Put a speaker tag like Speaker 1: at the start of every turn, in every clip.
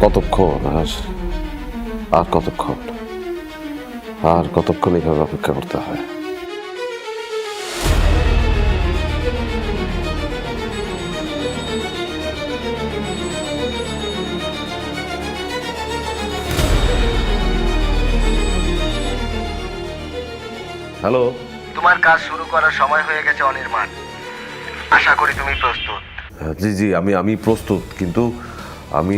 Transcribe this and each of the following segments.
Speaker 1: কতক্ষণ আর কতক্ষণ এইভাবে অপেক্ষা করতে হয়? হ্যালো,
Speaker 2: তোমার কাজ শুরু করার সময় হয়ে গেছে অনির্বাণ। আশা করি তুমি প্রস্তুত।
Speaker 1: জি জি, আমি প্রস্তুত, কিন্তু আমি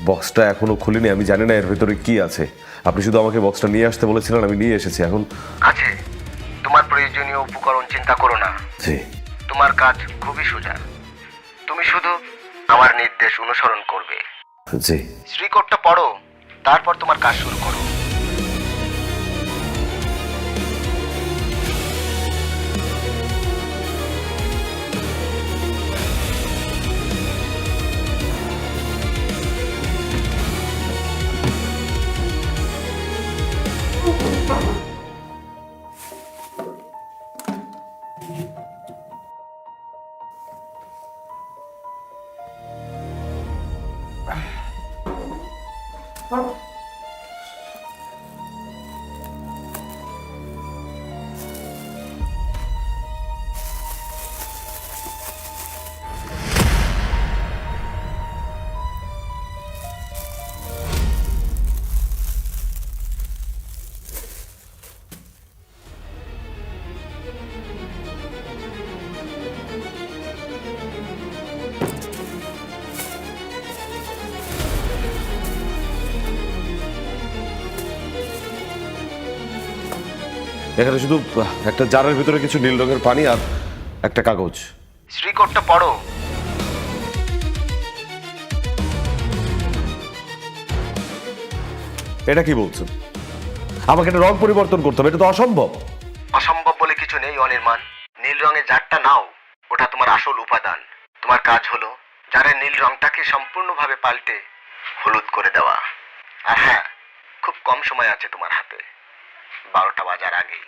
Speaker 1: বক্সটা এখনো খুলিনি। আমি জানি না এর ভেতরে কি আছে। আপনি শুধু আমাকে বক্সটা নিয়ে আসতে বলেছিলেন, আমি নিয়ে এসেছি। এখন
Speaker 2: আছে, তোমার প্রয়োজনীয় উপকরণ চিন্তা করো না।
Speaker 1: জি
Speaker 2: তোমার কাজ খুবই সোজা। তুমি শুধু আমার নির্দেশ অনুসরণ করবে।
Speaker 1: জি।
Speaker 2: শ্রীকোটটা পড়ো, তারপর তোমার কাজ শুরু করো।
Speaker 1: এখানে শুধু একটা জারের ভিতরে কিছু নীল রঙের পানি আর একটা কাগজ।
Speaker 2: শ্রীকোটটা পড়ো।
Speaker 1: এটা কি বলছেন? আমাকে একটা রং পরিবর্তন করতে হবে? এটা তো অসম্ভব।
Speaker 2: অসম্ভব বলে কিছু নেই অনির্বাণ। নীল রঙের জারটা নাও, ওটা তোমার আসল উপাদান। তোমার কাজ হলো জারের নীল রংটাকে সম্পূর্ণভাবে পাল্টে হলুদ করে দেওয়া। আর হ্যাঁ, খুব কম সময় আছে তোমার হাতে, 12টা বাজার আগেই।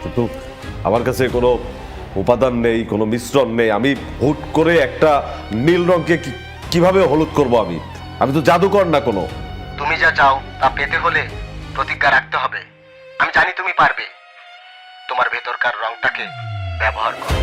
Speaker 1: কিন্তু আমার কাছে কোনো উপাদান নেই, কোনো মিশ্রণ নেই। আমি হুট করে একটা নীল রঙকে কিভাবে হলুদ করব? আমি তো জাদুকর না কোনো।
Speaker 2: তুমি যা চাও তা পেতে হলে প্রতিজ্ঞা রাখতে হবে। আমি জানি তুমি পারবে। তোমার ভেতরকার রংটাকে ব্যবহার করো।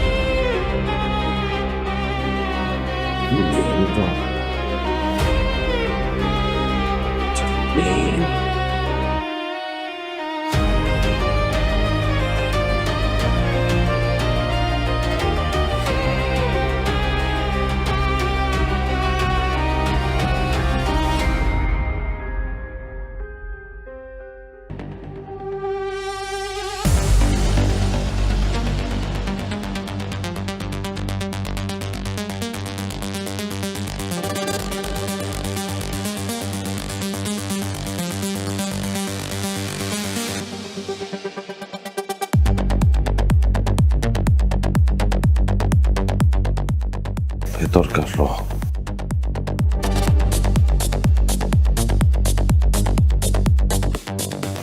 Speaker 1: ভেতরকার রং,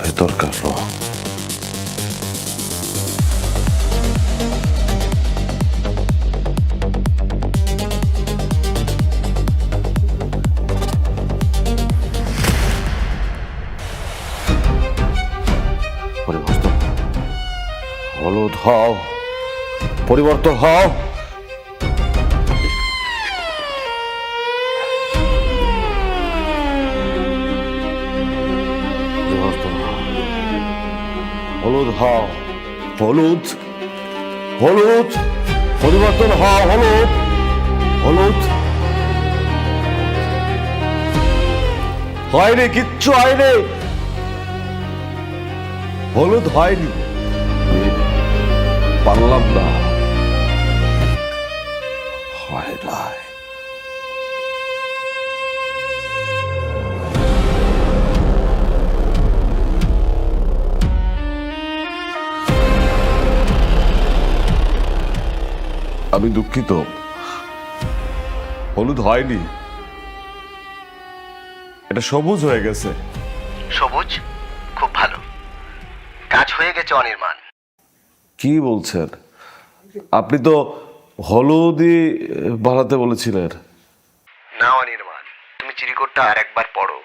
Speaker 1: ভেতরকার রং। পরিবর্তন, হলুদ হও, পরিবর্তন হও। হলুদ হও, হলুদ, হলুদ, পরিবর্তন হও, হলুদ, হলুদ। হয়নি, কিচ্ছু হয়নি, হলুদ হয়নি। পারলাম না, হয় নাই। আমি দুঃখিত, হলুদ হয়নি, এটা সবুজ হয়ে গেছে।
Speaker 2: সবুজ? খুব ভালো, কাজ হয়ে গেছে অনির্বাণ।
Speaker 1: কি বলছেন? আপনি তো হলুদই বানাতে বলেছিলেন।
Speaker 2: না অনির্বাণ, তুমি চিরকুটটা আর একবার পড়ো,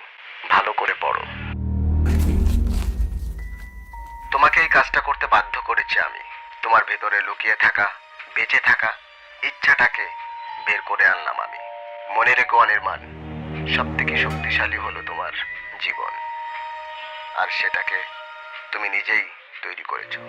Speaker 2: ভালো করে পড়ো। তোমাকে এই কাজটা করতে বাধ্য করেছি আমি। তোমার ভেতরে লুকিয়ে থাকা বেঁচে থাকা ইচ্ছাটাকে বের করে আনলাম আমি। মনে রেখো অনির্বাণ, সব থেকে শক্তিশালী হলো তোমার জীবন, আর সেটাকে তুমি নিজেই তৈরি করেছো।